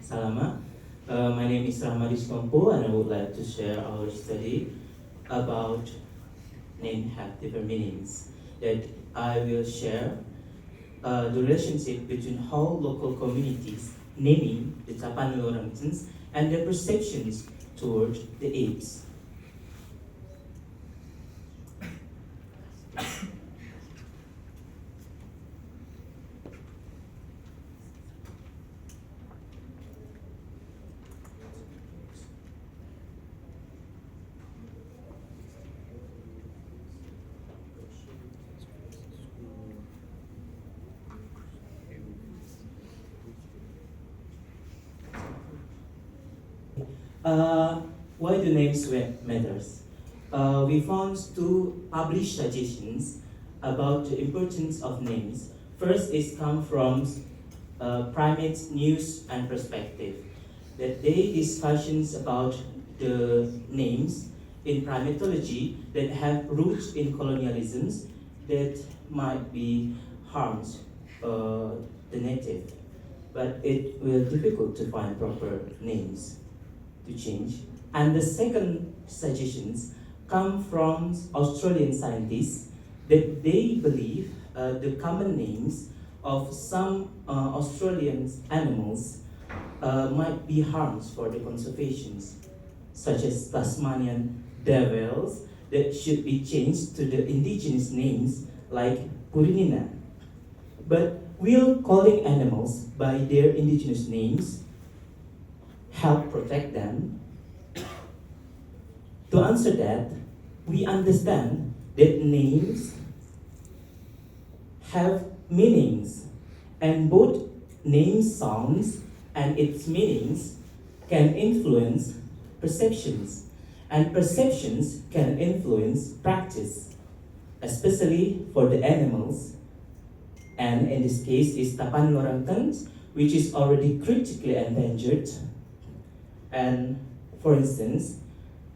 Salama. My name is Rahmadis Kompo, and I would like to share our study about name have different meanings. That I will share the relationship between how local communities naming the Tapanuli orangutans and their perceptions toward the apes. Why do names matters? We found two published suggestions about the importance of names. First is come from Primates News and Perspective. That they discussions about the names in primatology that have roots in colonialisms that might be harms the native, but it will difficult to find proper names to change. And the second suggestions come from Australian scientists that they believe the common names of some Australian animals might be harms for the conservations, such as Tasmanian devils that should be changed to the indigenous names like Purinina. But will calling animals by their indigenous names help protect them? To answer that, we understand that names have meanings, and both name sounds and its meanings can influence perceptions, and perceptions can influence practice, especially for the animals, and in this case is Tapanuli orangutans, which is already critically endangered. And for instance,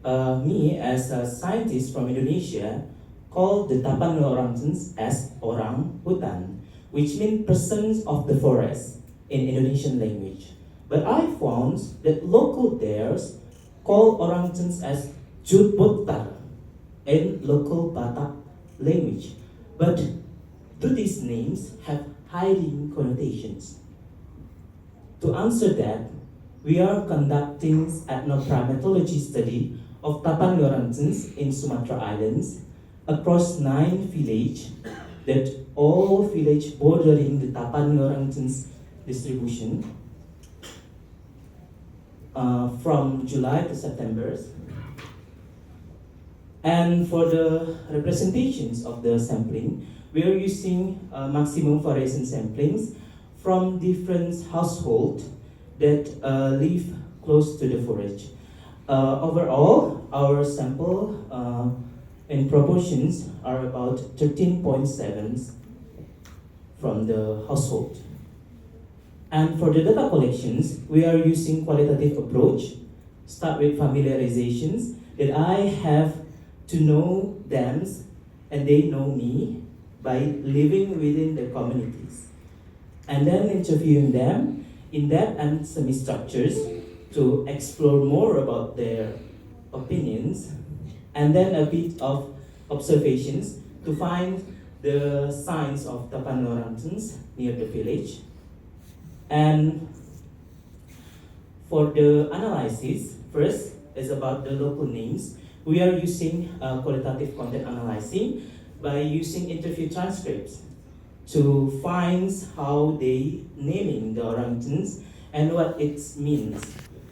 me as a scientist from Indonesia call the Tapanuli orangutans as orangutan, which means persons of the forest in Indonesian language. But I found that local dares call orangutans as jutbotar in local Batak language. But do these names have hiding connotations? To answer that, we are conducting ethnoprimatology study of Tapanuli orangutans in Sumatra Islands across 9 villages, that all villages bordering the Tapanuli orangutans distribution from July to September. And for the representations of the sampling, we are using maximum variation samplings from different households that live close to the forest. Overall, our sample in proportions are about 13.7 from the household. And for the data collections, we are using qualitative approach. Start with familiarizations that I have to know them and they know me by living within the communities. And then interviewing them in depth and semi-structures to explore more about their opinions, and then a bit of observations to find the signs of Tapanuli orangutans near the village. And for the analysis, first is about the local names. We are using qualitative content analyzing by using interview transcripts to find how they naming the orangutans and what it means,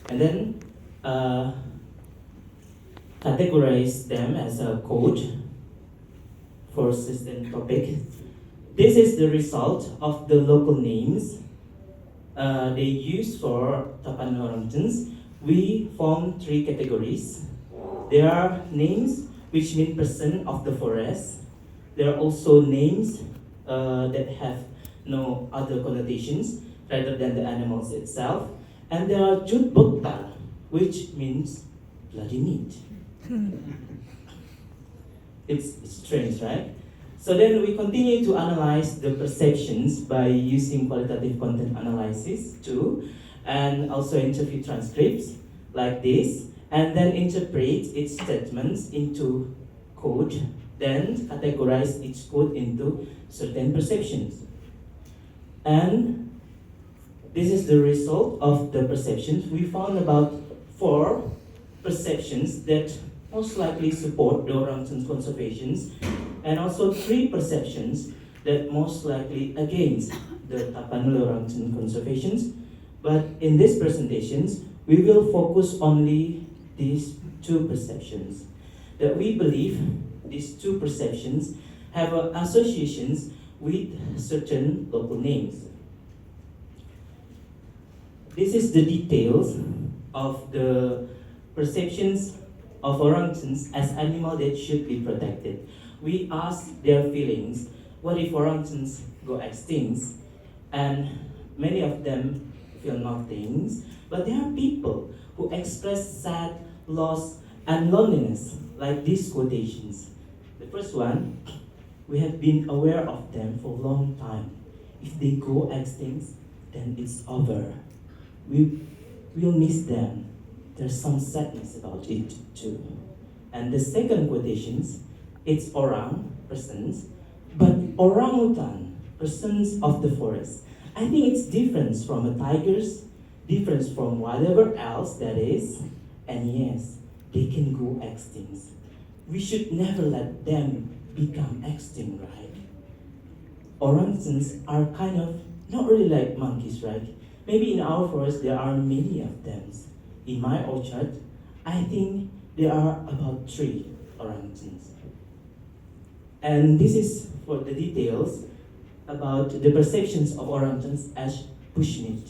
and then categorize them as a code for certain topic. This is the result of the local names they use for Tapanuli orangutans. We form 3 categories. There are names which mean person of the forest. There are also names that have no other connotations rather than the animals itself. And there are jutbotar, which means bloody meat. It's strange, right? So then we continue to analyze the perceptions by using qualitative content analysis too. and also interview transcripts like this, and then interpret its statements into code, then categorize each code into certain perceptions. And this is the result of the perceptions. We found about 4 perceptions that most likely support the orangutan's conservations, and also 3 perceptions that most likely against the Tapanuli orangutan conservations. But in these presentations, we will focus only these 2 perceptions. That we believe these 2 perceptions have associations with certain local names. This is the details of the perceptions of orangutans as animals that should be protected. We ask their feelings. What if orangutans go extinct? And many of them feel nothing. But there are people who express sad, loss, and loneliness, like these quotations. The first one, we have been aware of them for a long time. If they go extinct, then it's over. We will miss them. There's some sadness about it too. And the second quotations, it's orang, persons, but orangutan, persons of the forest. I think it's different from a tigers, different from whatever else that is, and yes, they can go extinct. We should never let them become extinct, right? Orangutans are kind of not really like monkeys, right? Maybe in our forest there are many of them. In my orchard, I think there are about 3 orangutans. And this is for the details about the perceptions of orangutans as bushmeat.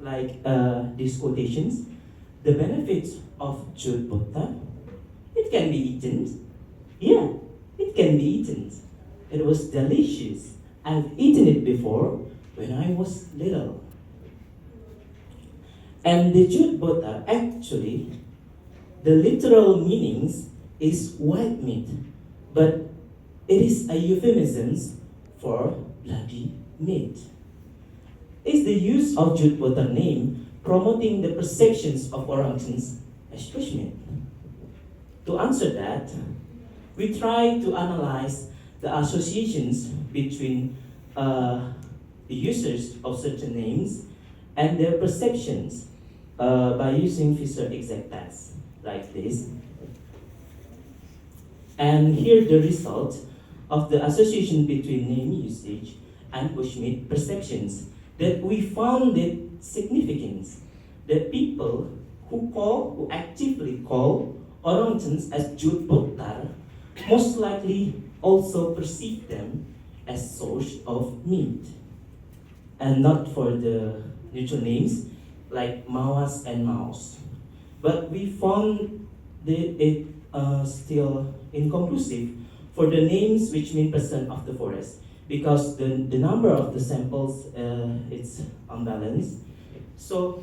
Like these quotations, the benefits of jute bota, it can be eaten. Yeah, it can be eaten. It was delicious. I've eaten it before when I was little. And the jute bota, actually, the literal meanings is white meat, but it is a euphemism for bloody meat. Is the use of jute bota name promoting the perceptions of orangutans as bushmeat? To answer that, we try to analyze the associations between the users of certain names and their perceptions by using Fisher exact tests like this. And here the result of the association between name usage and bushmeat perceptions, that we found it significant that people who actively call orangutans as jute botar most likely also perceive them as source of meat, and not for the neutral names like mawas and mouse. But we found that it still inconclusive for the names which mean person of the forest, because the number of the samples it's unbalanced. So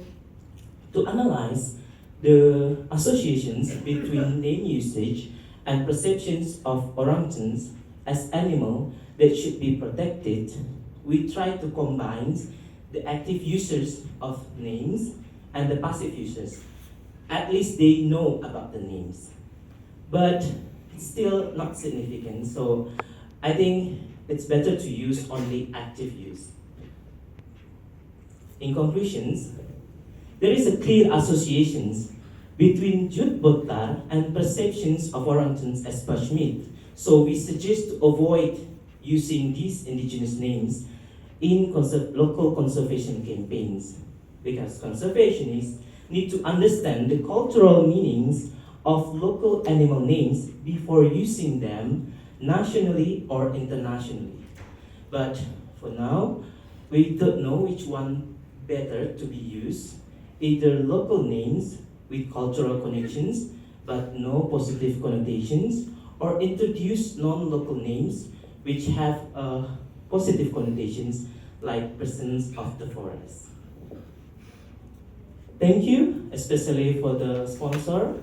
to analyze the associations between name usage and perceptions of orangutans as animal that should be protected, we try to combine the active users of names and the passive users. At least they know about the names. But it's still not significant, so I think it's better to use only active use. In conclusions, there is a clear associations between jute botar and perceptions of orangutans as bushmeat. So we suggest to avoid using these indigenous names in local conservation campaigns, because conservationists need to understand the cultural meanings of local animal names before using them nationally or internationally. But for now, we don't know which one better to be used, either local names with cultural connections but no positive connotations, or introduce non-local names which have positive connotations like persons of the forest. Thank you, especially for the sponsor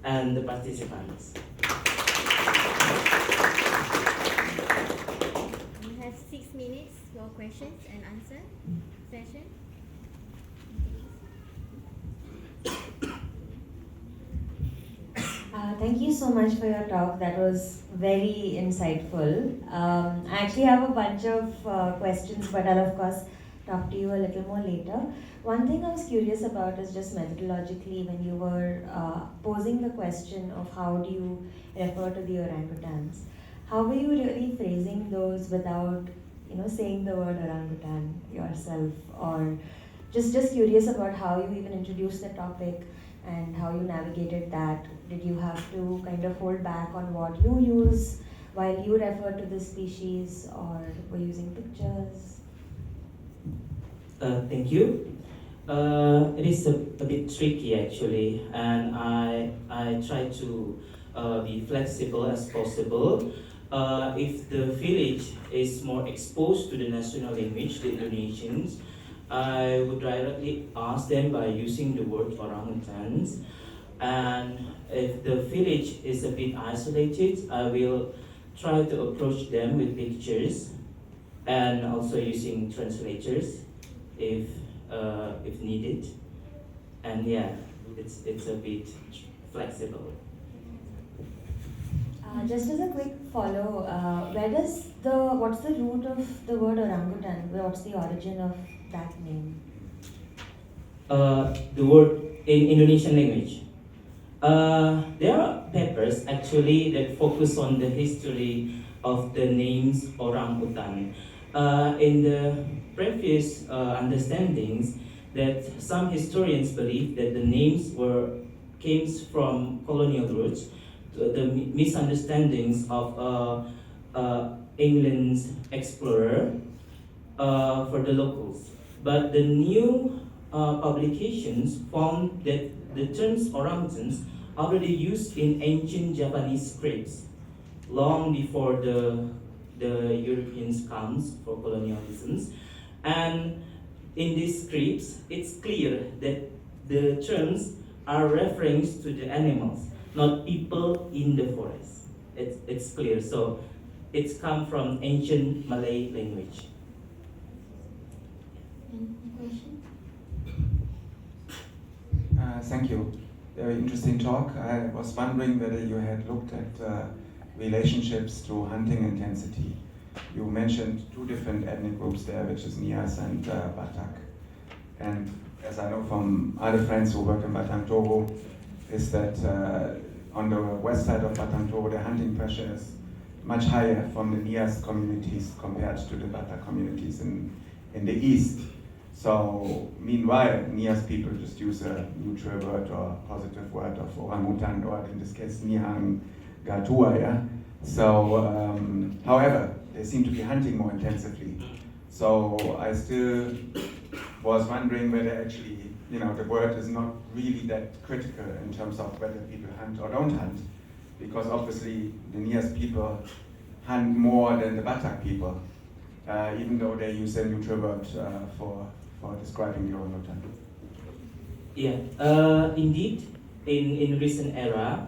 and the participants. We have 6 minutes for questions and answer session. Thank you so much for your talk. That was very insightful. I actually have a bunch of questions, but I'll of course talk to you a little more later. One thing I was curious about is just methodologically when you were posing the question of how do you refer to the orangutans, how were you really phrasing those without saying the word orangutan yourself, or just curious about how you even introduced the topic and how you navigated that. Did you have to kind of hold back on what you use while you refer to the species, or were you using pictures? Thank you. It is a bit tricky actually, and I try to be flexible as possible. If the village is more exposed to the national language, the Indonesians, I would directly ask them by using the word orangutans. And if the village is a bit isolated, I will try to approach them with pictures and also using translators if needed. And yeah, it's a bit flexible. Just as a quick follow, what's the root of the word orangutan? What's the origin of that name? The word in Indonesian language. There are papers actually that focus on the history of the names orangutan. In the previous understandings, that some historians believe that the names came from colonial roots, the misunderstandings of England's explorer for the locals. But the new publications found that the terms orangutans already used in ancient Japanese scripts long before the Europeans comes for colonialisms. And in these scripts, it's clear that the terms are referring to the animals, not people in the forest. It's clear. So it's come from ancient Malay language. Any question? Thank you. Very interesting talk. I was wondering whether you had looked at relationships to hunting intensity. You mentioned two different ethnic groups there, which is Nias and Batak. And as I know from other friends who work in Batang Toru, is that on the west side of Batang Toru, the hunting pressure is much higher from the Nias communities compared to the Batak communities in the east. So meanwhile, Nias people just use a neutral word or positive word of orangutan, or in this case, Nihang Gatua, yeah? So, however, they seem to be hunting more intensively. So I still was wondering whether actually, the word is not really that critical in terms of whether people hunt or don't hunt, because obviously the Nias people hunt more than the Batak people, even though they use a neutral word for describing the orangutan. Yeah, indeed, in recent era,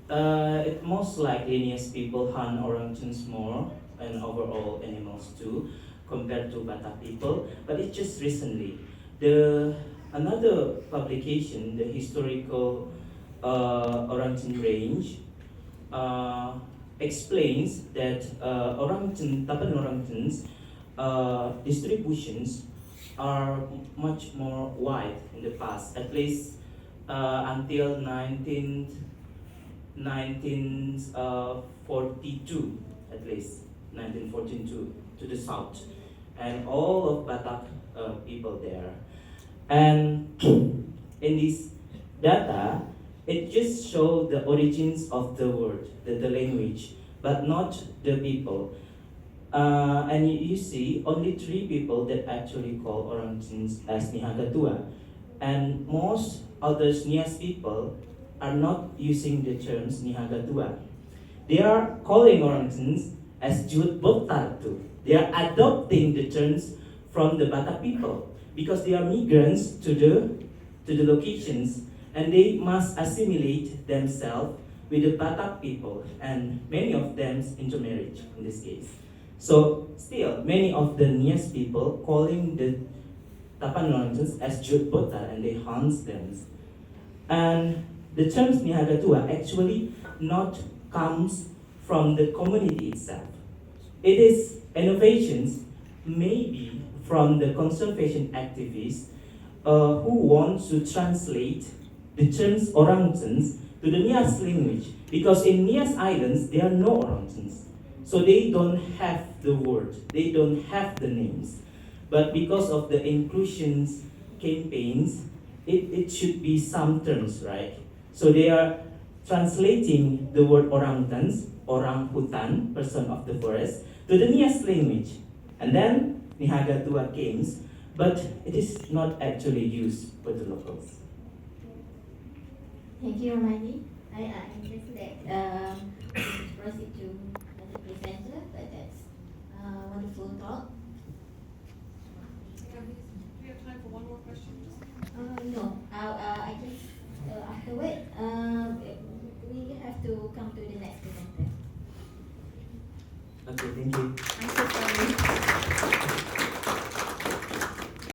it most likely Nias people hunt orangutans more and overall animals too, compared to Batak people. But it's just recently. Another publication, the historical orangutan range, explains that Tapanuli orangutans distributions are much more wide in the past, at least until 1942, at least 1942 to the south, and all of Batak people there. And in this data, it just shows the origins of the word, the language, but not the people. And you see only 3 people that actually call orangutans as Nihagatua. And most other Nias people are not using the terms Nihagatua. They are calling orangutans as Jut Botartu. They are adopting the terms from the Batak people because they are migrants to the locations, and they must assimilate themselves with the Batak people, and many of them intermarriage in this case. So still, many of the Nias people calling the Tapanuli as Jutbota, and they hunt them. And the terms Nihagatua actually not comes from the community itself. It is innovations maybe from the conservation activists who want to translate the terms orangutans to the Nias language, because in Nias Islands there are no orangutans. So they don't have the word, they don't have the names. But because of the inclusions campaigns, it should be some terms, right? So they are translating the word orangutans, orang-hutan, person of the forest, to the Nias language. And then Nihagatua comes, but it is not actually used by the locals. Thank you, Ramani. I just let proceed to the presenter, but that's wonderful talk. We have time for one more question. No, I just afterward we have to come to the next presenter. Okay, thank you.